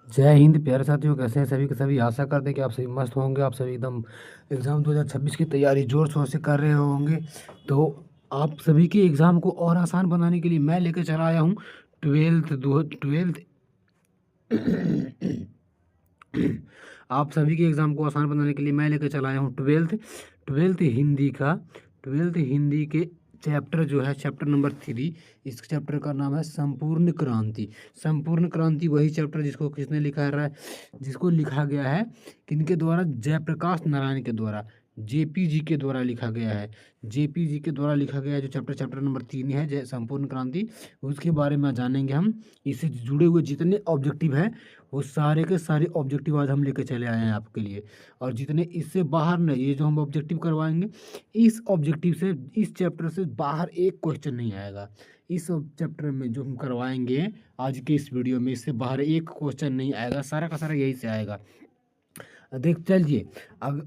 जय हिंद प्यारे साथियों, कैसे हैं सभी के सभी। आशा करते हैं कि आप सभी मस्त होंगे। आप सभी एकदम एग्ज़ाम 2026 की तैयारी ज़ोर शोर से कर रहे होंगे। तो आप सभी के एग्ज़ाम को और आसान बनाने के लिए मैं लेकर चला आया हूँ ट्वेल्थ आप सभी के एग्ज़ाम को आसान बनाने के लिए मैं लेकर चला आया हूँ ट्वेल्थ हिंदी का ट्वेल्थ हिंदी के चैप्टर जो है चैप्टर नंबर 3। इस चैप्टर का नाम है संपूर्ण क्रांति। संपूर्ण क्रांति वही चैप्टर जिसको किसने लिखा है, जिसको लिखा गया है किनके द्वारा, जयप्रकाश नारायण के द्वारा, जेपीजी के द्वारा लिखा गया है। जेपीजी के द्वारा लिखा गया है जो चैप्टर नंबर 3 है, जय संपूर्ण क्रांति, उसके बारे में जानेंगे हम। इससे जुड़े हुए जितने ऑब्जेक्टिव हैं वो सारे के सारे ऑब्जेक्टिव आज हम लेके चले आए हैं आपके लिए। और जितने इससे बाहर नहीं, ये जो हम ऑब्जेक्टिव करवाएंगे, इस ऑब्जेक्टिव से, इस चैप्टर से बाहर एक क्वेश्चन नहीं आएगा। इस चैप्टर में जो हम करवाएंगे आज के इस वीडियो में, इससे बाहर एक क्वेश्चन नहीं आएगा, सारा का सारा यही से आएगा। देख चलिए, अग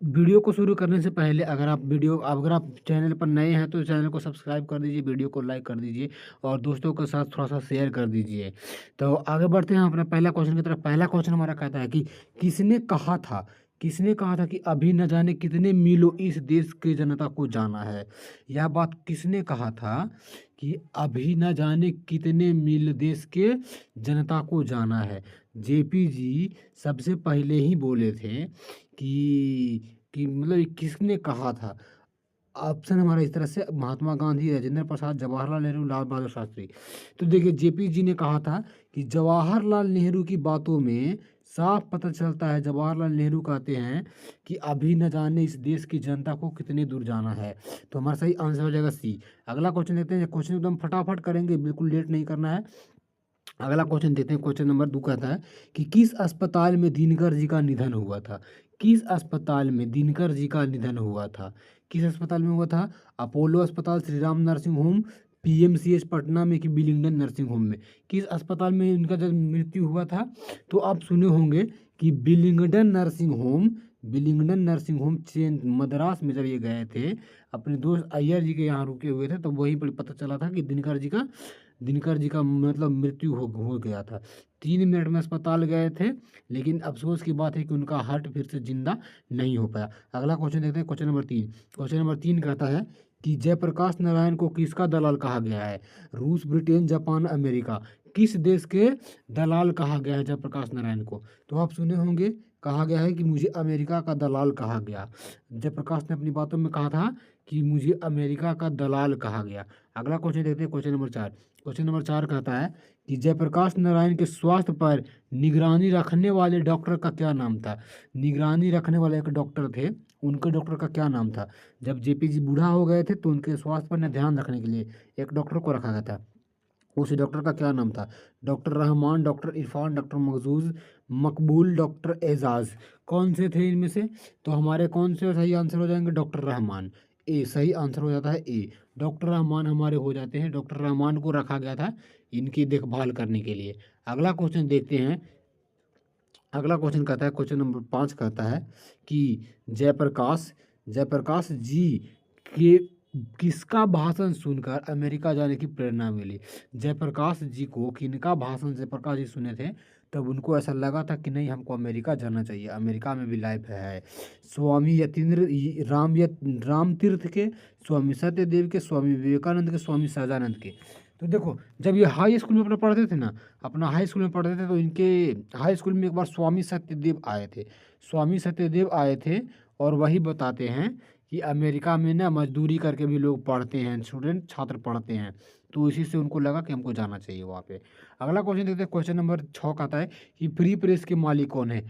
वीडियो को शुरू करने से पहले अगर आप चैनल पर नए हैं तो चैनल को सब्सक्राइब कर दीजिए, वीडियो को लाइक कर दीजिए और दोस्तों के साथ थोड़ा सा शेयर कर दीजिए। तो आगे बढ़ते हैं अपना पहला क्वेश्चन की तरफ। पहला क्वेश्चन हमारा कहता है कि किसने कहा था किसने कहा था कि अभी न जाने कितने मीलों इस देश की जनता को जाना है। यह बात किसने कहा था कि अभी न जाने कितने मील देश के जनता को जाना है। जेपी जी सबसे पहले ही बोले थे कि मतलब ये किसने कहा था। ऑप्शन हमारा इस तरह से महात्मा गांधी, राजेंद्र प्रसाद, जवाहरलाल नेहरू, लाल बहादुर शास्त्री। तो देखिए, जेपी जी ने कहा था कि जवाहरलाल नेहरू की बातों में साफ पता चलता है, जवाहरलाल नेहरू कहते हैं कि अभी न जाने इस देश की जनता को कितने दूर जाना है। तो हमारा सही आंसर हो जाएगा सी। अगला क्वेश्चन देखते हैं। क्वेश्चन एकदम फटाफट करेंगे, बिल्कुल लेट नहीं करना है। अगला क्वेश्चन देते हैं। क्वेश्चन नंबर 2 कहता है कि किस अस्पताल में दिनकर जी का निधन हुआ था। किस अस्पताल में दिनकर जी का निधन हुआ था। किस अस्पताल में हुआ था। अपोलो अस्पताल, Shri Ram nursing home, PMCH Patna में कि बिलिंगडन नर्सिंग होम में। किस अस्पताल में इनका जब मृत्यु हुआ था, तो आप सुने होंगे कि बिलिंगडन नर्सिंग होम चेन मद्रास में जब ये गए थे, अपने दोस्त अय्यर जी के यहाँ रुके हुए थे, तो वहीं पर पता चला था कि दिनकर जी का मतलब मृत्यु हो गया था। 3 मिनट में अस्पताल गए थे, लेकिन अफसोस की बात है कि उनका हार्ट फिर से जिंदा नहीं हो पाया। अगला क्वेश्चन देखते हैं। क्वेश्चन नंबर 3 कहता है कि जयप्रकाश नारायण को किसका दलाल कहा गया है। रूस, ब्रिटेन, जापान, अमेरिका, किस देश के दलाल कहा गया है जयप्रकाश नारायण को। तो आप सुने होंगे, कहा गया है कि मुझे अमेरिका का दलाल कहा गया। जयप्रकाश ने अपनी बातों में कहा था कि मुझे अमेरिका का दलाल कहा गया। अगला क्वेश्चन देखते हैं। क्वेश्चन नंबर 4 कहता है कि जयप्रकाश नारायण के स्वास्थ्य पर निगरानी रखने वाले डॉक्टर का क्या नाम था। निगरानी रखने वाले एक डॉक्टर थे, उनके डॉक्टर का क्या नाम था। जब जेपी जी बूढ़ा हो गए थे तो उनके स्वास्थ्य पर ध्यान रखने के लिए एक डॉक्टर को रखा गया था। उस डॉक्टर का क्या नाम था। Doctor Rahman, doctor Irfan, doctor Makhzuz, Maqbool, doctor Ejaz. कौन से थे इनमें से। तो हमारे कौन से सही आंसर हो जाएंगे, डॉक्टर रहमान। ए सही आंसर हो जाता है ए। डॉक्टर रहमान हमारे हो जाते हैं। डॉक्टर रहमान को रखा गया था इनकी देखभाल करने के लिए। अगला क्वेश्चन देखते हैं। अगला क्वेश्चन कहता है, क्वेश्चन नंबर 5 कहता है कि जयप्रकाश जी के किसका भाषण सुनकर अमेरिका जाने की प्रेरणा मिली। जयप्रकाश जी को किनका भाषण जयप्रकाश जी सुने थे, तब उनको ऐसा लगा था कि नहीं, हमको अमेरिका जाना चाहिए, अमेरिका में भी लाइफ है। स्वामी यतीन्द्र राम तीर्थ के, स्वामी सत्यदेव के, स्वामी विवेकानंद के, स्वामी सहजानंद के। तो देखो, जब ये हाई स्कूल में अपना पढ़ते थे ना, अपना हाई स्कूल में पढ़ते थे, तो इनके हाई स्कूल में एक बार स्वामी सत्यदेव आए थे। स्वामी सत्यदेव आए थे और वही बताते हैं कि अमेरिका में ना मजदूरी करके भी लोग पढ़ते हैं, स्टूडेंट छात्र पढ़ते हैं। तो इसी से उनको लगा कि हमको जाना चाहिए वहाँ पे। अगला क्वेश्चन देखते हैं। क्वेश्चन नंबर 6 कहता है कि फ्री प्रेस के मालिक कौन है।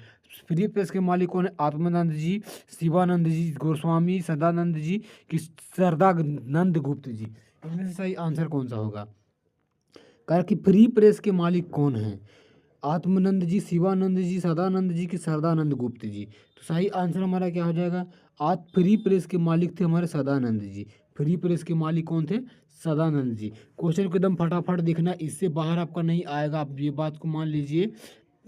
फ्री प्रेस के मालिक कौन है। आत्मानंद जी, शिवानंद जी, गोस्वामी सदानंद जी कि सरदानंद गुप्त जी। इनमें से सही आंसर कौन सा होगा। कहा कि फ्री प्रेस के मालिक कौन हैं। आत्मानंद जी, शिवानंद जी, सदानंद जी की सरदानंद गुप्त जी। तो सही आंसर हमारा क्या हो जाएगा। आज फ्री प्रेस के मालिक थे हमारे सदानंद जी। फ्री प्रेस के मालिक कौन थे, सदानंद जी। क्वेश्चन को एकदम फटाफट देखना, इससे बाहर आपका नहीं आएगा, आप ये बात को मान लीजिए।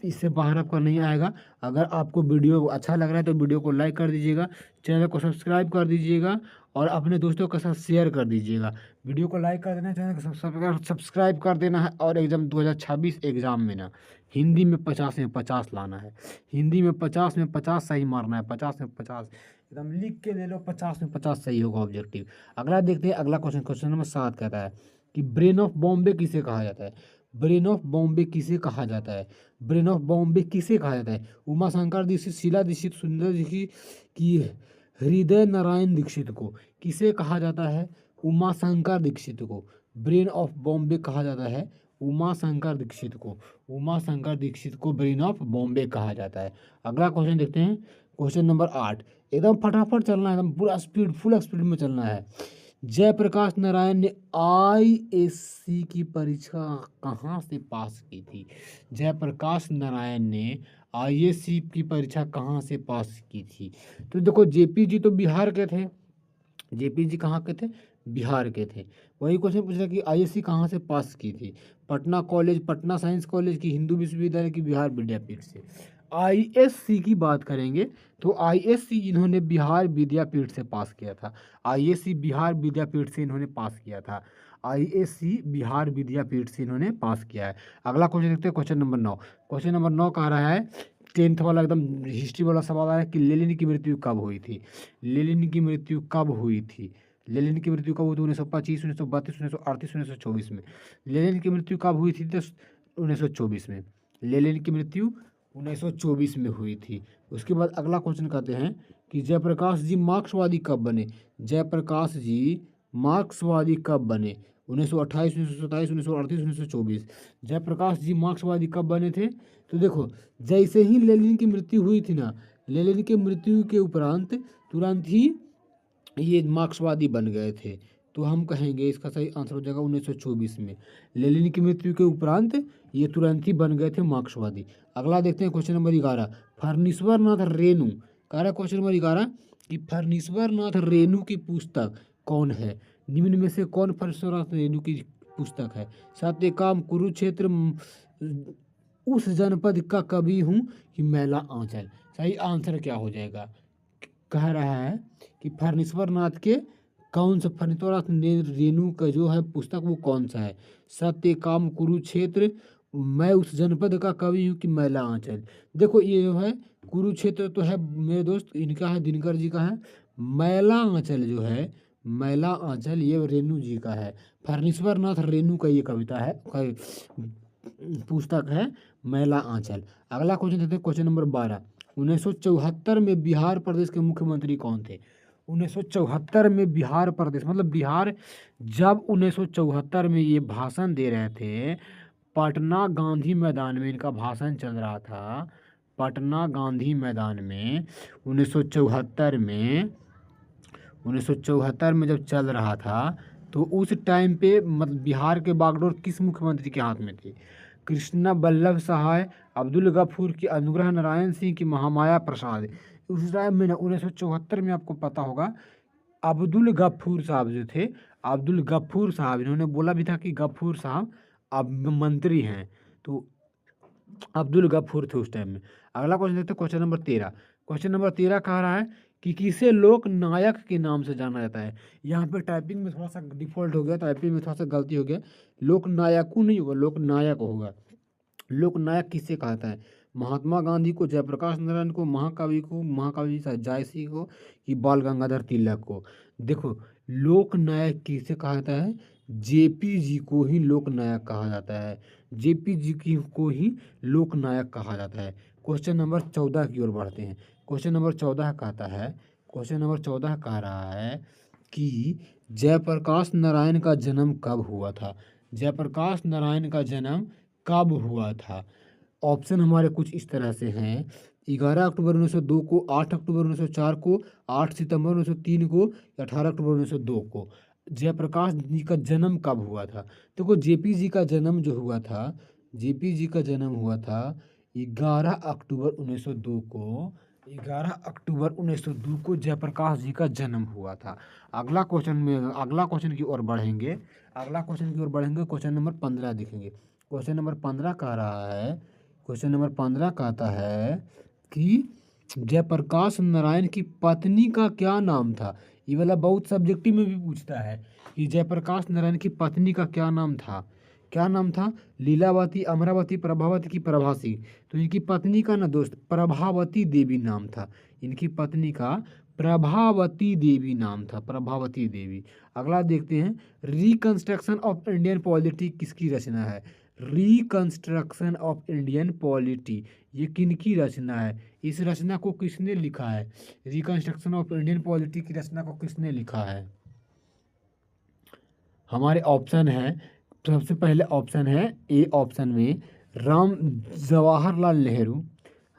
इससे बाहर आपका नहीं आएगा। अगर आपको वीडियो अच्छा लग रहा है तो वीडियो को लाइक कर दीजिएगा, चैनल को सब्सक्राइब कर दीजिएगा और अपने दोस्तों के साथ शेयर कर दीजिएगा। वीडियो को लाइक कर देना है, चैनल को सब्सक्राइब कर देना है। और एग्ज़ाम 2026 एग्ज़ाम में ना हिंदी में 50 में 50 लाना है। हिंदी में 50 में 50 सही मारना है, 50 में 50 एकदम लिख के ले लो, 50 में 50 सही होगा ऑब्जेक्टिव। अगला देखते हैं, अगला क्वेश्चन, क्वेश्चन नंबर 7 कहता है कि ब्रेन ऑफ बॉम्बे किसे कहा जाता है। ब्रेन ऑफ बॉम्बे किसे कहा जाता है। ब्रेन ऑफ बॉम्बे किसे कहा जाता है। उमा शंकर दीक्षित, शीला दीक्षित, सुंदर दीक्षित की हृदय नारायण दीक्षित को किसे कहा जाता है। उमा शंकर दीक्षित को ब्रेन ऑफ बॉम्बे कहा जाता है। उमा शंकर दीक्षित को, उमा शंकर दीक्षित को ब्रेन ऑफ बॉम्बे कहा जाता है। अगला क्वेश्चन देखते हैं, क्वेश्चन नंबर 8। एकदम फटाफट चलना है, एकदम पूरा स्पीड, फुल स्पीड में चलना है। जयप्रकाश नारायण ने आईएससी की परीक्षा कहाँ से पास की थी। जयप्रकाश नारायण ने आईएससी की परीक्षा कहाँ से पास की थी। तो देखो जेपी जी तो बिहार के थे, जेपी जी कहाँ के थे, बिहार के थे। वही क्वेश्चन पूछ रहा है कि आईएससी कहाँ से पास की थी। Patna college, Patna science college की, हिंदू विश्वविद्यालय की, बिहार विद्यापीठ से। आईएससी की बात करेंगे तो आईएससी इन्होंने बिहार विद्यापीठ से पास किया था। आईएससी बिहार विद्यापीठ से इन्होंने पास किया था। आईएससी बिहार विद्यापीठ से इन्होंने पास किया है। अगला क्वेश्चन देखते हैं, क्वेश्चन नंबर 9। क्वेश्चन नंबर 9 कह रहा है, 10th वाला एकदम हिस्ट्री वाला सवाल आ रहा है कि लेनिन की मृत्यु कब हुई थी। लेनिन की मृत्यु कब हुई थी। लेनिन की मृत्यु कब हुई थी, 1925, 1932, 1938, 1924 में। लेनिन की मृत्यु कब हुई थी, 1924 में। लेनिन की मृत्यु 1924 में हुई थी। उसके बाद अगला क्वेश्चन कहते हैं कि जयप्रकाश जी मार्क्सवादी कब बने। जयप्रकाश जी मार्क्सवादी कब बने, 1928, 1927, 1938, 1924। जयप्रकाश जी मार्क्सवादी कब बने थे। तो देखो जैसे ही लेनिन की मृत्यु हुई थी ना, लेनिन की मृत्यु के उपरांत तुरंत ही ये मार्क्सवादी बन गए थे। तो हम कहेंगे इसका सही आंसर हो जाएगा 1924 में। लेनिन की मृत्यु के उपरांत ये तुरंत ही बन गए थे मार्क्सवादी। अगला देखते हैं, क्वेश्चन नंबर 11। फर्नीश्वर नाथ रेणु कह रहा है, क्वेश्चन नंबर 11 कि फर्नीश्वर नाथ रेणु की पुस्तक कौन है। निम्न में से कौन फर्नीश्वर नाथ रेणु की पुस्तक है। सत्यकाम, कुरुक्षेत्र, उस जनपद का कवि हूँ कि मैला आंचल। सही आंसर क्या हो जाएगा, कह रहा है कि फर्नीश्वर नाथ के कौन सा, फर्नीश्वर नाथ रेणु का जो है पुस्तक वो कौन सा है। सत्यकाम, कुरुक्षेत्र, मैं उस जनपद का कवि हूँ कि मैला आंचल। देखो ये जो है कुरुक्षेत्र तो है मेरे दोस्त, इनका है, दिनकर जी का है। मैला आंचल जो है, मैला आंचल ये रेणु जी का है। फर्नीश्वर नाथ रेणु का ये कविता है, पुस्तक है मैला आंचल। अगला क्वेश्चन देखते हैं, क्वेश्चन नंबर 12। 1974 में बिहार प्रदेश के मुख्यमंत्री कौन थे। 1974 में बिहार प्रदेश मतलब बिहार, जब 1974 में ये भाषण दे रहे थे, पटना गांधी मैदान में इनका भाषण चल रहा था। पटना गांधी मैदान में 1974 में, 1974 में जब चल रहा था तो उस टाइम पे मतलब बिहार के बागडोर किस मुख्यमंत्री के हाथ में थे। कृष्णा वल्लभ सहाय, अब्दुल गफूर की, अनुग्रह नारायण सिंह की, महामाया प्रसाद। उस टाइम में ना 1974 में आपको पता होगा अब्दुल गफूर साहब जो थे, अब्दुल गफूर साहब, इन्होंने बोला भी था कि गफूर साहब अब मंत्री हैं, तो अब्दुल गफूर थे उस टाइम में। अगला क्वेश्चन देखते हैं, क्वेश्चन नंबर 13। क्वेश्चन नंबर 13 कह रहा है कि किसे लोक नायक के नाम से जाना जाता है। यहाँ पे टाइपिंग में थोड़ा सा डिफॉल्ट हो गया, टाइपिंग में थोड़ा सा गलती हो गया, लोक नायकू नहीं होगा, लोक नायक होगा। लोक नायक किसे कहता है। महात्मा गांधी को, जयप्रकाश नारायण को, महाकवि को, महाकवि जायसी को कि बाल गंगाधर तिलक को। देखो लोक नायक किसे कहा जाता है, जेपी जी को ही लोक नायक कहा जाता है। जेपी जी की को ही लोक नायक कहा जाता है। क्वेश्चन नंबर 14 की ओर बढ़ते हैं। क्वेश्चन नंबर 14 कहता है, क्वेश्चन नंबर 14 कह रहा है कि जयप्रकाश नारायण का जन्म कब हुआ था। जयप्रकाश नारायण का जन्म कब हुआ था। ऑप्शन हमारे कुछ इस तरह से हैं, 11 अक्टूबर 1902 को, 8 अक्टूबर 1904 को, 8 सितंबर 1903 को, 18 अक्टूबर 1902 को। जयप्रकाश जी का जन्म कब हुआ था। देखो जेपी जी का जन्म जो हुआ था, जेपी जी का जन्म हुआ था 11 अक्टूबर 1902 को। 11 अक्टूबर 1902 को जयप्रकाश जी का जन्म हुआ था। अगला क्वेश्चन में, अगला क्वेश्चन की ओर बढ़ेंगे, अगला क्वेश्चन की ओर बढ़ेंगे, क्वेश्चन नंबर 15 देखेंगे। क्वेश्चन नंबर 15 कह रहा है, क्वेश्चन नंबर 15 कहता है कि जयप्रकाश नारायण की पत्नी का क्या नाम था। ये वाला बहुत सब्जेक्टिव में भी पूछता है कि जयप्रकाश नारायण की पत्नी का क्या नाम था। क्या नाम था? लीलावती, अमरावती, प्रभावती की प्रभासी। तो इनकी पत्नी का ना दोस्त प्रभावती देवी नाम था। इनकी पत्नी का प्रभावती देवी नाम था, प्रभावती देवी। अगला देखते हैं, रिकंस्ट्रक्शन ऑफ इंडियन पॉलिटी किसकी रचना है। रिकंस्ट्रक्शन ऑफ इंडियन पॉलिटी ये किनकी रचना है? इस रचना को किसने लिखा है? रिकंस्ट्रक्शन ऑफ इंडियन पॉलिटी की रचना को किसने लिखा है? हमारे ऑप्शन है, सबसे पहले ऑप्शन है ए, ऑप्शन में राम जवाहरलाल नेहरू।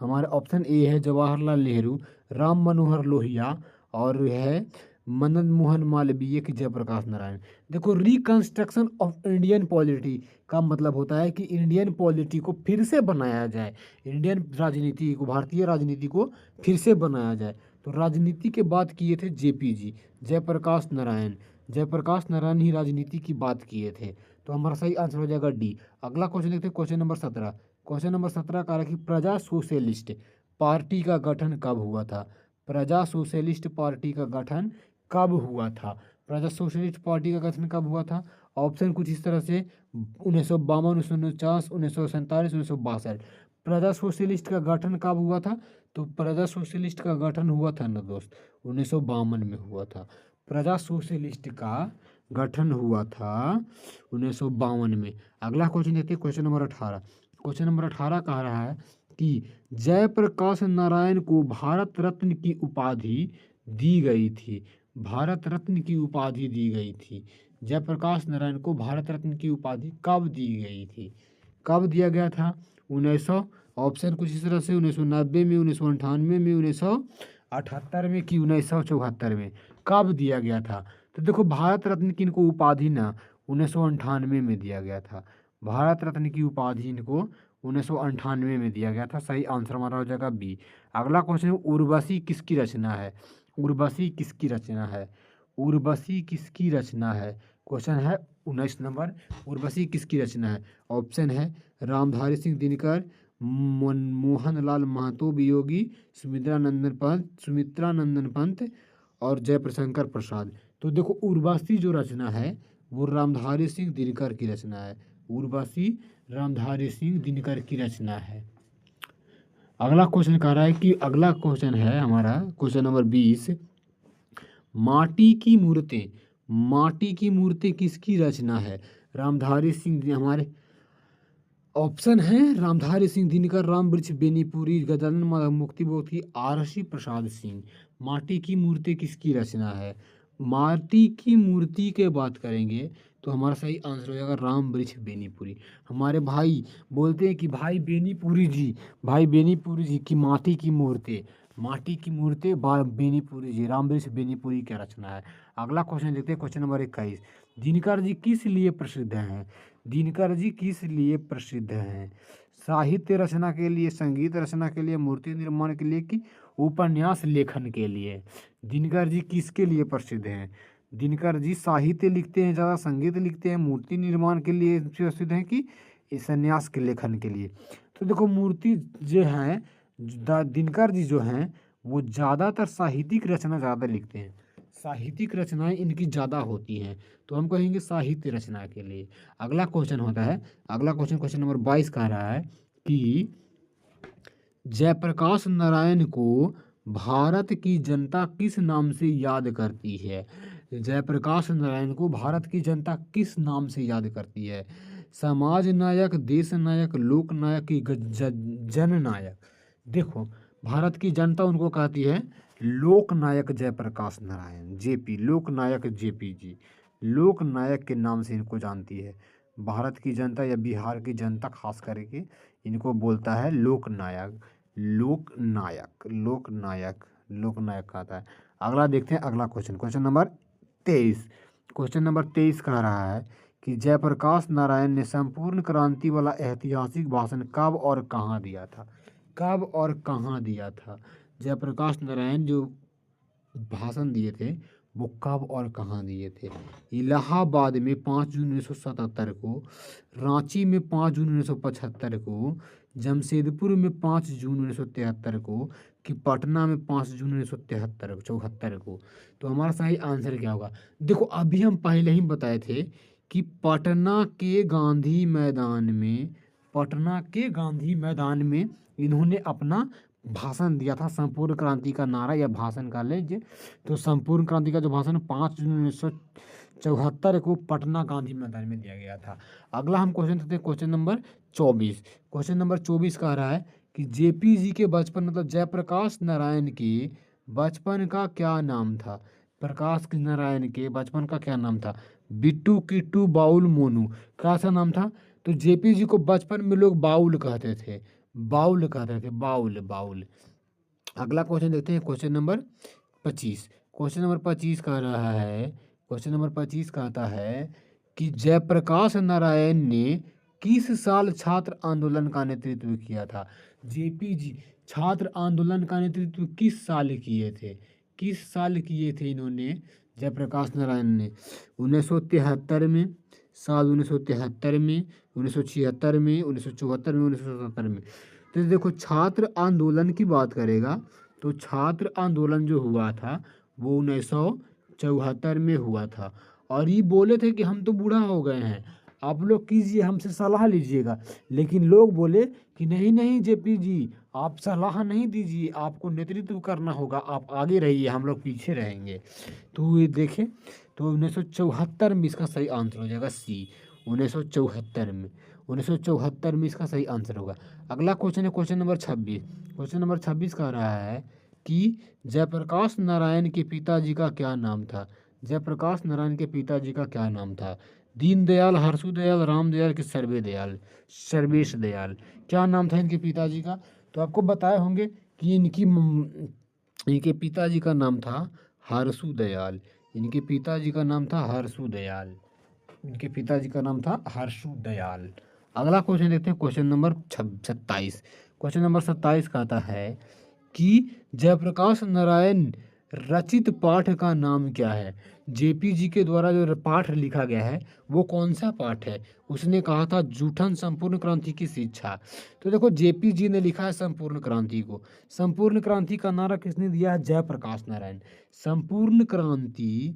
हमारा ऑप्शन ए है जवाहरलाल नेहरू, राम मनोहर लोहिया और है मदन मोहन मालवीय की जयप्रकाश नारायण। देखो, रिकंस्ट्रक्शन ऑफ इंडियन पॉलिटी का मतलब होता है कि इंडियन पॉलिटी को फिर से बनाया जाए, इंडियन राजनीति को, भारतीय राजनीति को फिर से बनाया जाए। तो राजनीति के बात किए थे जेपी जी, जयप्रकाश नारायण। जयप्रकाश नारायण ही राजनीति की बात किए थे। तो हमारा सही आंसर हो जाएगा डी। अगला क्वेश्चन देखते हैं, क्वेश्चन नंबर 17। क्वेश्चन नंबर 17 का है कि प्रजा सोशलिस्ट पार्टी का गठन कब हुआ था। प्रजा सोशलिस्ट पार्टी का गठन कब हुआ था? प्रजा सोशलिस्ट पार्टी का गठन कब हुआ था? ऑप्शन कुछ इस तरह से 1952, 1949, 1947, 1962। प्रजा सोशलिस्ट का गठन कब हुआ था? तो प्रजा सोशलिस्ट का गठन हुआ था ना दोस्त 1952 में हुआ था। प्रजा सोशलिस्ट का गठन हुआ था 1952 में। अगला क्वेश्चन देखते हैं, क्वेश्चन नंबर 18। क्वेश्चन नंबर 18 कह रहा है कि जयप्रकाश नारायण को भारत रत्न की उपाधि दी गई थी। भारत रत्न की उपाधि दी गई थी। जयप्रकाश नारायण को भारत रत्न की उपाधि कब दी गई थी? कब दिया गया था? 1900, ऑप्शन कुछ इस तरह से 1990 में, 1998 में, 1978 में कि 1974 में। कब दिया गया था? तो देखो, भारत रत्न की इनको उपाधि ना 1998 में दिया गया था। भारत रत्न की उपाधि इनको 1998 में दिया गया था। सही आंसर हमारा हो जाएगा बी। अगला क्वेश्चन, उर्वशी किसकी रचना है? उर्वशी किसकी रचना है? उर्वशी किसकी रचना है? क्वेश्चन है 19 नंबर, उर्वशी किसकी रचना है? ऑप्शन है रामधारी सिंह दिनकर, मोहन लाल महतो वियोगी, सुमित्रा नंदन पंत और जयप्रशंकर प्रसाद। तो देखो, उर्वशी जो रचना है वो रामधारी सिंह दिनकर की रचना है। उर्वशी रामधारी सिंह दिनकर की रचना है। अगला क्वेश्चन कह रहा है कि अगला क्वेश्चन है हमारा क्वेश्चन नंबर 20, माटी की मूर्तें, माटी की मूर्तें किसकी रचना है? रामधारी सिंह। हमारे ऑप्शन है रामधारी सिंह दिनकर, रामवृक्ष बेनीपुरी, गजानन मुक्तिबोध की, आरसी प्रसाद सिंह। माटी की मूर्ति किसकी रचना है? माटी की मूर्ति के बात करेंगे तो हमारा सही आंसर हो जाएगा रामवृक्ष बेनीपुरी। हमारे भाई बोलते हैं कि भाई बेनीपुरी जी, भाई बेनीपुरी जी की माटी की मूर्ति, माटी की मूर्ति बेनीपुरी जी, रामवृक्ष बेनीपुरी की रचना है। अगला क्वेश्चन देखते हैं, क्वेश्चन नंबर 21, दिनकर जी किस लिए प्रसिद्ध हैं? दिनकर जी किस लिए प्रसिद्ध हैं? साहित्य रचना के लिए, संगीत रचना के लिए, मूर्ति निर्माण के लिए कि उपन्यास लेखन के लिए? दिनकर जी किसके लिए प्रसिद्ध हैं? दिनकर जी साहित्य लिखते हैं ज़्यादा, संगीत लिखते हैं, मूर्ति निर्माण के लिए प्रसिद्ध हैं कि उपन्यास के लेखन के लिए? तो देखो, मूर्ति जो हैं, दिनकर जी जो हैं वो ज़्यादातर साहित्यिक रचना ज़्यादा लिखते हैं। साहित्यिक रचनाएं इनकी ज़्यादा होती हैं, तो हम कहेंगे साहित्य रचना के लिए। अगला क्वेश्चन होता है, अगला क्वेश्चन क्वेश्चन नंबर 22 कह रहा है कि जयप्रकाश नारायण को भारत की जनता किस नाम से याद करती है? जयप्रकाश नारायण को भारत की जनता किस नाम से याद करती है? समाज नायक, देश नायक, लोक नायक की जन नायक? देखो, भारत की जनता उनको कहती है लोक नायक जयप्रकाश नारायण, जेपी, लोक नायक जेपी जी, लोक नायक के नाम से इनको जानती है। भारत की जनता या बिहार की जनता खास करके इनको बोलता है लोक नायक, लोक नायक, लोक नायक, लोक नायक कहता है। अगला देखते हैं, अगला question, question number 23। Question number 23 कह रहा है कि जयप्रकाश नारायण ने संपूर्ण क्रांति वाला ऐतिहासिक भाषण कब और कहाँ दिया था? कब और कहाँ दिया था? जयप्रकाश नारायण जो भाषण दिए थे वो कब और कहाँ दिए थे? इलाहाबाद में 5 जून 1977 को, रांची में 5 जून 1975 को, जमशेदपुर में 5 जून 1973 को कि पटना में 5 जून 1974 को। तो हमारा सही आंसर क्या होगा? देखो अभी हम पहले ही बताए थे कि पटना के गांधी मैदान में इन्होंने अपना भाषण दिया था, संपूर्ण क्रांति का नारा या भाषण का लीजिए। तो संपूर्ण क्रांति का जो भाषण 5 जून 1974 को पटना गांधी मैदान में दिया गया था। अगला हम क्वेश्चन देखते हैं, क्वेश्चन नंबर 24। क्वेश्चन नंबर 24 कह रहा है कि जेपी जी के बचपन मतलब जयप्रकाश नारायण के बचपन का क्या नाम था? प्रकाश नारायण के बचपन का क्या नाम था? बिट्टू, किट्टू, बाउल, मोनू, क्या सा नाम था? तो जेपी जी को बचपन में लोग बाउल कहते थे, बाउल। अगला क्वेश्चन देखते हैं, क्वेश्चन नंबर 25। क्वेश्चन नंबर 25 कह रहा है, क्वेश्चन नंबर 25 कहता है कि जयप्रकाश नारायण ने किस साल छात्र आंदोलन का नेतृत्व किया था? जेपी जी छात्र आंदोलन का नेतृत्व किस साल किए थे? इन्होंने जयप्रकाश नारायण ने 1973 में, साल 1973 में, 1976 में, 1974 में, 1977 में। तो देखो छात्र आंदोलन की बात करेगा तो छात्र आंदोलन जो हुआ था वो 1974 में हुआ था। और ये बोले थे कि हम तो बूढ़ा हो गए हैं, आप लोग कीजिए, हमसे सलाह लीजिएगा। लेकिन लोग बोले कि नहीं जेपी जी, आप सलाह नहीं दीजिए, आपको नेतृत्व करना होगा, आप आगे रहिए, हम लोग पीछे रहेंगे। तो ये देखें, तो 1974 में इसका सही आंसर हो जाएगा सी। 1974 में इसका सही आंसर होगा। अगला क्वेश्चन है क्वेश्चन नंबर 26। क्वेश्चन नंबर 26 कह रहा है कि जयप्रकाश नारायण के पिताजी का क्या नाम था? जयप्रकाश नारायण के पिताजी का क्या नाम था? दीनदयाल, हर्षुदयाल, रामदयाल कि सर्वेश दयाल, क्या नाम था इनके पिताजी का? तो आपको बताए होंगे कि इनके पिताजी का नाम था हर्षुदयाल। इनके पिताजी का नाम था हर्षुदयाल। अगला क्वेश्चन देखते हैं, क्वेश्चन नंबर 27। क्वेश्चन नंबर 27 कहता है कि जयप्रकाश नारायण रचित पाठ का नाम क्या है? जेपी जी के द्वारा जो पाठ लिखा गया है वो कौन सा पाठ है? उसने कहा था जूठन संपूर्ण क्रांति की शिक्षा। तो देखो जेपी जी ने लिखा है संपूर्ण क्रांति को। संपूर्ण क्रांति का नारा किसने दिया है? जयप्रकाश नारायण। संपूर्ण क्रांति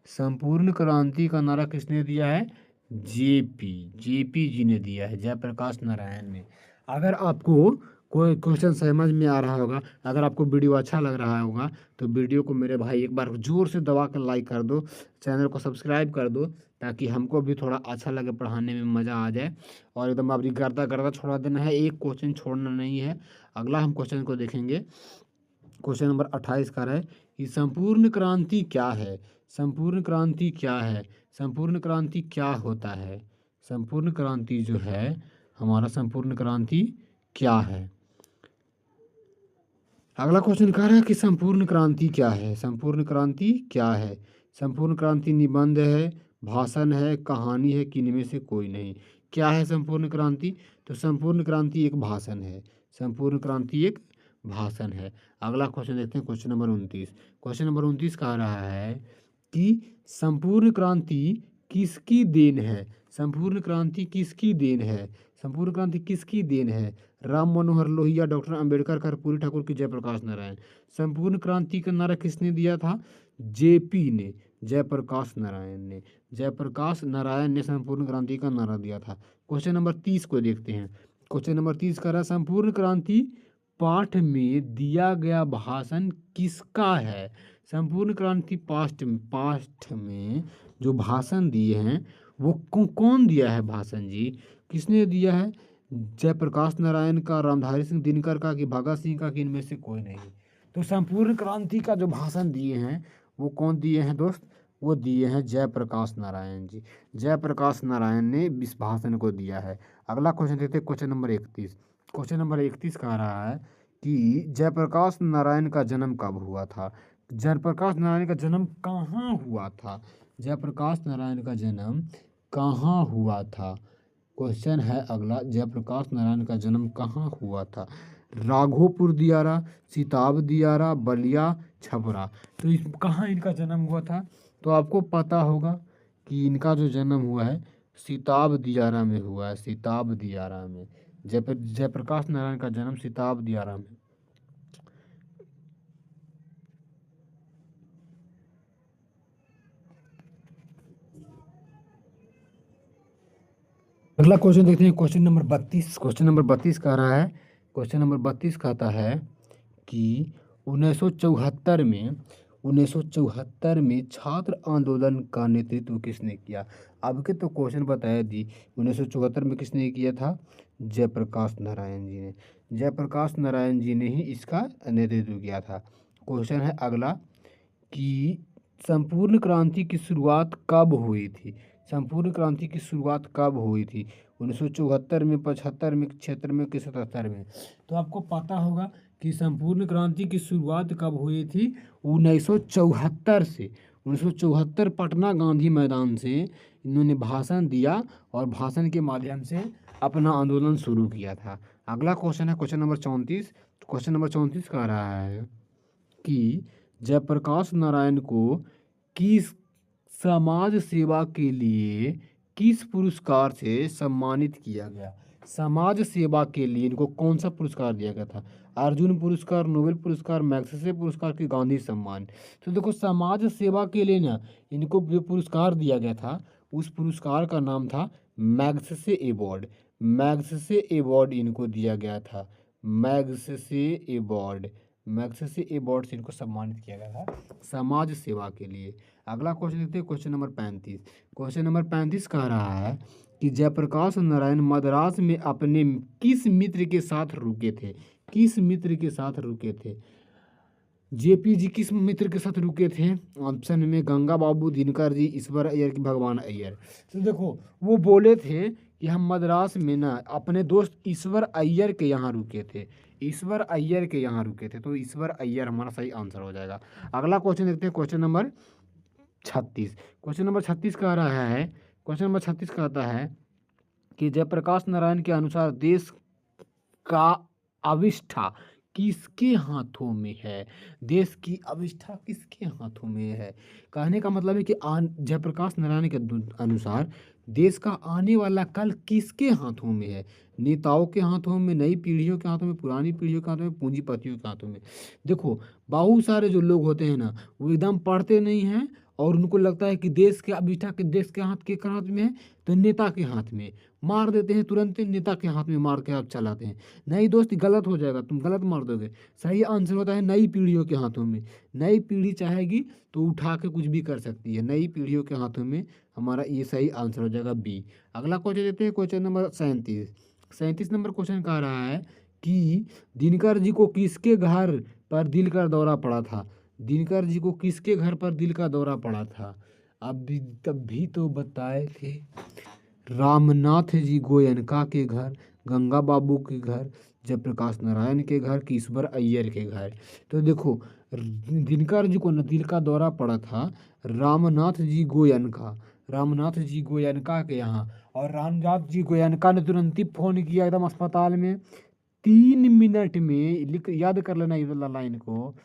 संपूर्ण क्रांति का नारा किसने दिया है? जेपी जी ने दिया है, जयप्रकाश नारायण ने। अगर आपको कोई क्वेश्चन समझ में आ रहा होगा, अगर आपको वीडियो अच्छा लग रहा होगा तो वीडियो को मेरे भाई एक बार जोर से दबा कर लाइक कर दो, चैनल को सब्सक्राइब कर दो, ताकि हमको भी थोड़ा अच्छा लगे, पढ़ाने में मज़ा आ जाए। और एकदम आप गर्दा छोड़ा देना है, एक क्वेश्चन छोड़ना नहीं है। अगला हम क्वेश्चन को देखेंगे, क्वेश्चन नंबर 28 का है कि संपूर्ण क्रांति क्या है? संपूर्ण क्रांति क्या होता है? संपूर्ण क्रांति जो है हमारा, संपूर्ण क्रांति क्या है? अगला क्वेश्चन कह रहा है कि संपूर्ण क्रांति क्या है? संपूर्ण क्रांति निबंध है, भाषण है, कहानी है कि इनमें से कोई नहीं? क्या है संपूर्ण क्रांति? तो संपूर्ण क्रांति एक भाषण है। अगला क्वेश्चन देखते हैं, क्वेश्चन नंबर 29। क्वेश्चन नंबर 29 कह रहा है कि संपूर्ण क्रांति किसकी देन है? संपूर्ण क्रांति किसकी देन है? राम मनोहर लोहिया, डॉक्टर अंबेडकर, कर्पूरी ठाकुर की जयप्रकाश नारायण। संपूर्ण क्रांति का नारा किसने दिया था? जेपी ने, जयप्रकाश नारायण ने संपूर्ण क्रांति का नारा दिया था। क्वेश्चन नंबर 30 को देखते हैं। क्वेश्चन नंबर 30 का रहा संपूर्ण क्रांति पाठ में दिया गया भाषण किसका है? संपूर्ण क्रांति पाठ में जो भाषण दिए हैं वो कौन दिया है भाषण जी? किसने दिया है? जयप्रकाश नारायण का, रामधारी सिंह दिनकर का कि भगत सिंह का कि इनमें से कोई नहीं? तो संपूर्ण क्रांति का जो भाषण दिए हैं वो कौन दिए हैं दोस्त? वो दिए हैं जयप्रकाश नारायण जी। जयप्रकाश नारायण ने इस भाषण को दिया है। अगला क्वेश्चन देखते हैं, क्वेश्चन नंबर 31। क्वेश्चन नंबर 31 कह रहा है कि जयप्रकाश नारायण का जन्म कब हुआ था? जयप्रकाश नारायण का जन्म कहाँ हुआ था? जयप्रकाश नारायण का जन्म कहाँ हुआ था? क्वेश्चन है अगला, जयप्रकाश नारायण का जन्म कहाँ हुआ था? राघोपुर दियारा, सिताब दियारा, बलिया, छपरा। तो इस कहाँ इनका जन्म हुआ था? तो आपको पता होगा कि इनका जो जन्म हुआ है सिताब दियारा में हुआ है, सिताब दियारा में। जयप्रकाश नारायण का जन्म सिताब दियारा में। अगला क्वेश्चन देखते हैं, क्वेश्चन नंबर 32। क्वेश्चन नंबर 32 कह रहा है, क्वेश्चन नंबर 32 कहता है कि 1974 में छात्र आंदोलन का नेतृत्व किसने किया? आपके तो क्वेश्चन बताया दी, 1974 में किसने किया था? जयप्रकाश नारायण जी ने। जयप्रकाश नारायण जी ने ही इसका नेतृत्व किया था। क्वेश्चन है अगला कि संपूर्ण क्रांति की शुरुआत कब हुई थी? संपूर्ण क्रांति की शुरुआत कब हुई थी? 1974 में, 75 में, 76 में कि 77 में? तो आपको पता होगा कि संपूर्ण क्रांति की शुरुआत कब हुई थी? 1974 से। 1974 पटना गांधी मैदान से इन्होंने भाषण दिया और भाषण के माध्यम से अपना आंदोलन शुरू किया था। अगला क्वेश्चन है क्वेश्चन नंबर 34। क्वेश्चन नंबर 34 कह रहा है कि जयप्रकाश नारायण को किस समाज सेवा के लिए किस पुरस्कार से सम्मानित किया गया? समाज सेवा के लिए इनको कौन सा पुरस्कार दिया गया था? अर्जुन पुरस्कार, नोबेल पुरस्कार, मैग्सेसे पुरस्कार की गांधी सम्मान? तो देखो समाज सेवा के लिए ना इनको जो पुरस्कार दिया गया था उस पुरस्कार का नाम था मैग्सेसे अवार्ड। मैग्सेसे अवार्ड इनको दिया गया था। मैग्सेसे अवार्ड, मैग्सेसे अवार्ड से इनको सम्मानित किया गया था समाज सेवा के लिए। अगला क्वेश्चन देखते हैं, क्वेश्चन नंबर 35। क्वेश्चन नंबर 35 कह रहा है कि जयप्रकाश नारायण मद्रास में अपने किस मित्र के साथ रुके थे? किस मित्र के साथ रुके थे? जेपी जी किस मित्र के साथ रुके थे? ऑप्शन में गंगा बाबू, दिनकर जी, ईश्वर अय्यर की भगवान अय्यर। तो देखो वो बोले थे कि हम मद्रास में ना अपने दोस्त ईश्वर अय्यर के यहाँ रुके थे। ईश्वर अय्यर के यहाँ रुके थे, तो ईश्वर अय्यर हमारा सही आंसर हो जाएगा। अगला क्वेश्चन देखते हैं, क्वेश्चन नंबर 36। क्वेश्चन नंबर 36 कह रहा है, क्वेश्चन नंबर 36 कहता है कि जयप्रकाश नारायण के अनुसार देश का अविष्ठा किसके हाथों में है? देश की अविष्ठा किसके हाथों में है? कहने का मतलब है कि जयप्रकाश नारायण के अनुसार देश का आने वाला कल किसके हाथों में है? नेताओं के हाथों में, नई पीढ़ियों के हाथों में, पुरानी पीढ़ियों के हाथों में, पूंजीपतियों के हाथों में? देखो बहुत सारे जो लोग होते हैं ना वो एकदम पढ़ते नहीं हैं और उनको लगता है कि देश के अविष्ठा के देश के हाथ में है, तो नेता के हाथ में मार देते हैं, तुरंत नेता के हाथ में मार के आप चलाते हैं। नहीं दोस्त, गलत हो जाएगा, तुम गलत मार दोगे। सही आंसर होता है नई पीढ़ियों के हाथों में। नई पीढ़ी चाहेगी तो उठा के कुछ भी कर सकती है। नई पीढ़ियों के हाथों में हमारा ये सही आंसर हो जाएगा बी। अगला क्वेश्चन देते हैं, क्वेश्चन नंबर 37। 37 नंबर क्वेश्चन कह रहा है कि दिनकर जी को किसके घर पर दिल का दौरा पड़ा था? दिनकर जी को किसके घर पर दिल का दौरा पड़ा था? अब तब भी तो बताए थे, रामनाथ जी गोयनका के घर, गंगा बाबू के घर, जयप्रकाश नारायण के घर, कि ईश्वर अय्यर के घर? तो देखो दिनकर जी को न दिल का दौरा पड़ा था रामनाथ जी गोयनका, रामनाथ जी गोयनका के यहाँ। और रामनाथ जी गोयनका ने तुरंत ही फोन किया एकदम अस्पताल में। 3 मिनट में, लिख याद कर लेना इस लाइन को,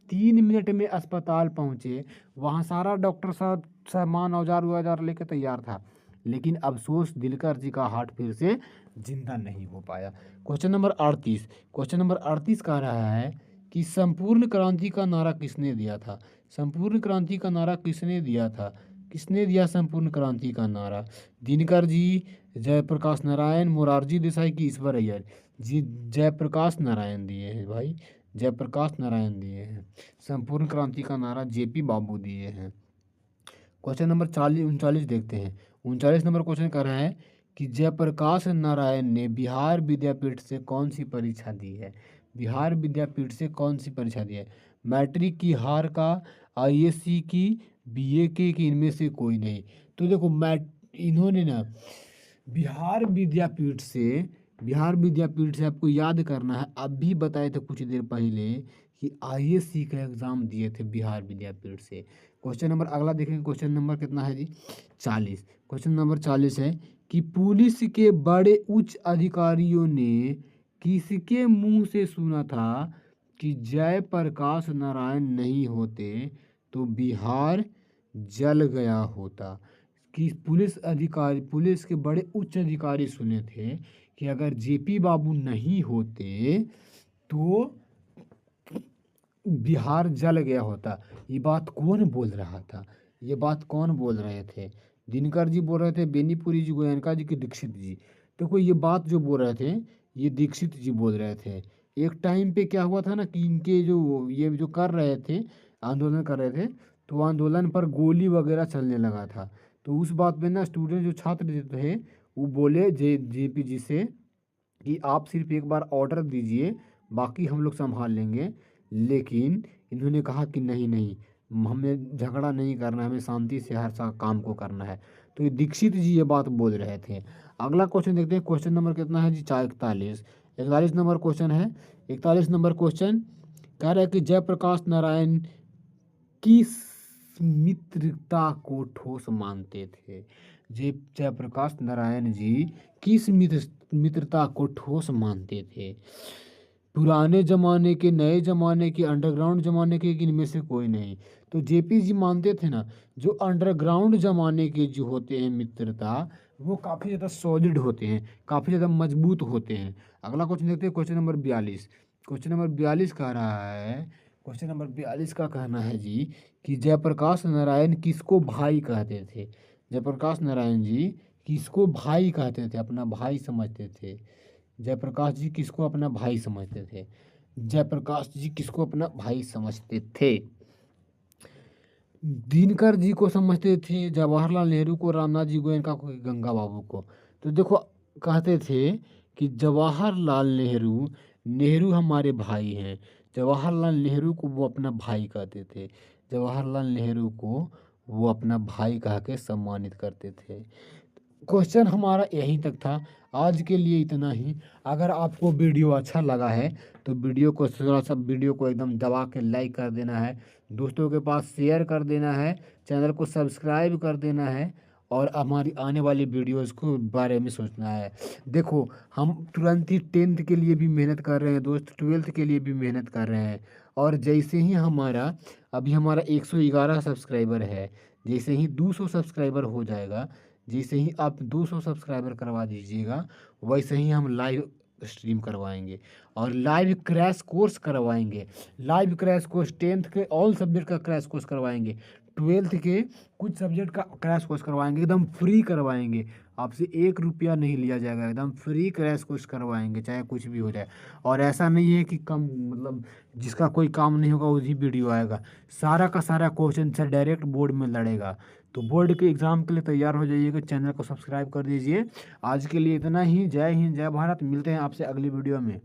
3 मिनट में अस्पताल पहुँचे। वहाँ सारा डॉक्टर साहब सामान औजार लेके तैयार था, लेकिन अफसोस दिनकर जी का हार्ट फिर से जिंदा नहीं हो पाया। Question number 38। क्वेश्चन नंबर 38 कह रहा है कि संपूर्ण क्रांति का नारा किसने दिया था? संपूर्ण क्रांति का नारा किसने दिया था? किसने दिया संपूर्ण क्रांति का नारा? दिनकर जी, जयप्रकाश नारायण, मोरारजी देसाई की ईश्वर अय्यर? जी जयप्रकाश नारायण दिए हैं भाई, जयप्रकाश नारायण दिए हैं। संपूर्ण क्रांति का नारा जेपी बाबू दिए हैं। क्वेश्चन नंबर 39 देखते हैं। 39 नंबर क्वेश्चन कर रहा है कि जयप्रकाश नारायण ने बिहार विद्यापीठ से कौन सी परीक्षा दी है? बिहार विद्यापीठ से कौन सी परीक्षा दी है? मैट्रिक की, हार का, आईएससी की, बीए की, कि इनमें से कोई नहीं? तो देखो इन्होंने ना बिहार विद्यापीठ से, बिहार विद्यापीठ से आपको याद करना है, अभी बताए थे कुछ देर पहले कि आईएससी का एग्ज़ाम दिए थे बिहार विद्यापीठ से। क्वेश्चन नंबर अगला देखेंगे, क्वेश्चन नंबर कितना है जी? 40। क्वेश्चन नंबर 40 है कि पुलिस के बड़े उच्च अधिकारियों ने किसके मुंह से सुना था कि जयप्रकाश नारायण नहीं होते तो बिहार जल गया होता। कि पुलिस के बड़े उच्च अधिकारी सुने थे कि अगर जेपी बाबू नहीं होते तो बिहार जल गया होता। ये बात कौन बोल रहा था? ये बात कौन बोल रहे थे? दिनकर जी बोल रहे थे, बेनीपुरी जी, गोयनका जी, की दीक्षित जी? देखो ये बात जो बोल रहे थे ये दीक्षित जी बोल रहे थे। एक टाइम पे क्या हुआ था ना कि इनके जो ये जो कर रहे थे, आंदोलन कर रहे थे, तो आंदोलन पर गोली वगैरह चलने लगा था। तो उस बात पे ना स्टूडेंट जो छात्र थे वो बोले जेपी जी से कि आप सिर्फ एक बार ऑर्डर दीजिए, बाकी हम लोग संभाल लेंगे। लेकिन इन्होंने कहा कि नहीं नहीं, हमें झगड़ा नहीं करना है, हमें शांति से हर सा काम को करना है। तो ये दीक्षित जी ये बात बोल रहे थे। अगला क्वेश्चन देखते हैं। क्वेश्चन नंबर कितना है जी? 41 नंबर क्वेश्चन है। 41 नंबर क्वेश्चन कह रहा है कि जयप्रकाश नारायण किस मित्रता को ठोस मानते थे? जयप्रकाश नारायण जी किस मित्रता को ठोस मानते थे? पुराने ज़माने के, नए ज़माने के, अंडरग्राउंड ज़माने के, कि इनमें से कोई नहीं? तो जेपी जी मानते थे ना जो अंडरग्राउंड ज़माने के जो होते हैं मित्रता, वो काफ़ी ज़्यादा सॉलिड होते हैं, काफ़ी ज़्यादा मजबूत होते हैं। अगला क्वेश्चन देखते हैं। Question number 42। क्वेश्चन नंबर 42 कह रहा है, क्वेश्चन नंबर 42 का कहना है जी कि जयप्रकाश नारायण किसको भाई कहते थे? जयप्रकाश नारायण जी किसको भाई कहते थे, अपना भाई समझते थे? जयप्रकाश जी किसको अपना भाई समझते थे? जयप्रकाश जी किसको अपना भाई समझते थे? दिनकर जी को समझते थे, जवाहरलाल नेहरू को, रामनाथ जी गोयनका को, गंगा बाबू को? तो देखो कहते थे कि जवाहरलाल नेहरू, नेहरू हमारे भाई हैं। जवाहरलाल नेहरू को वो अपना भाई कहते थे। जवाहरलाल नेहरू को वो अपना भाई कह के सम्मानित करते थे। क्वेश्चन हमारा यहीं तक था। आज के लिए इतना ही। अगर आपको वीडियो अच्छा लगा है तो वीडियो को थोड़ा सा, वीडियो को एकदम दबा के लाइक कर देना है, दोस्तों के पास शेयर कर देना है, चैनल को सब्सक्राइब कर देना है और हमारी आने वाली वीडियोस को बारे में सोचना है। देखो हम तुरंत ही 10th के लिए भी मेहनत कर रहे हैं दोस्त, 12th के लिए भी मेहनत कर रहे हैं। और जैसे ही हमारा 111 सब्सक्राइबर है, जैसे ही 200 सब्सक्राइबर हो जाएगा, जैसे ही आप 200 सब्सक्राइबर करवा दीजिएगा, वैसे ही हम लाइव स्ट्रीम करवाएंगे और लाइव क्रैश कोर्स करवाएंगे। लाइव क्रैश कोर्स 10th के ऑल सब्जेक्ट का क्रैश कोर्स करवाएंगे, 12th के कुछ सब्जेक्ट का क्रैश कोर्स करवाएंगे, एकदम फ्री करवाएंगे। आपसे 1 रुपया नहीं लिया जाएगा, एकदम फ्री क्रैश कोर्स करवाएंगे, चाहे कुछ भी हो जाए। और ऐसा नहीं है कि कम, मतलब जिसका कोई काम नहीं होगा उसी वीडियो आएगा। सारा का सारा क्वेश्चन से डायरेक्ट बोर्ड में लड़ेगा। तो बोर्ड के एग्ज़ाम के लिए तैयार हो जाइएगा, चैनल को सब्सक्राइब कर दीजिए। आज के लिए इतना ही। जय हिंद, जय भारत। मिलते हैं आपसे अगली वीडियो में।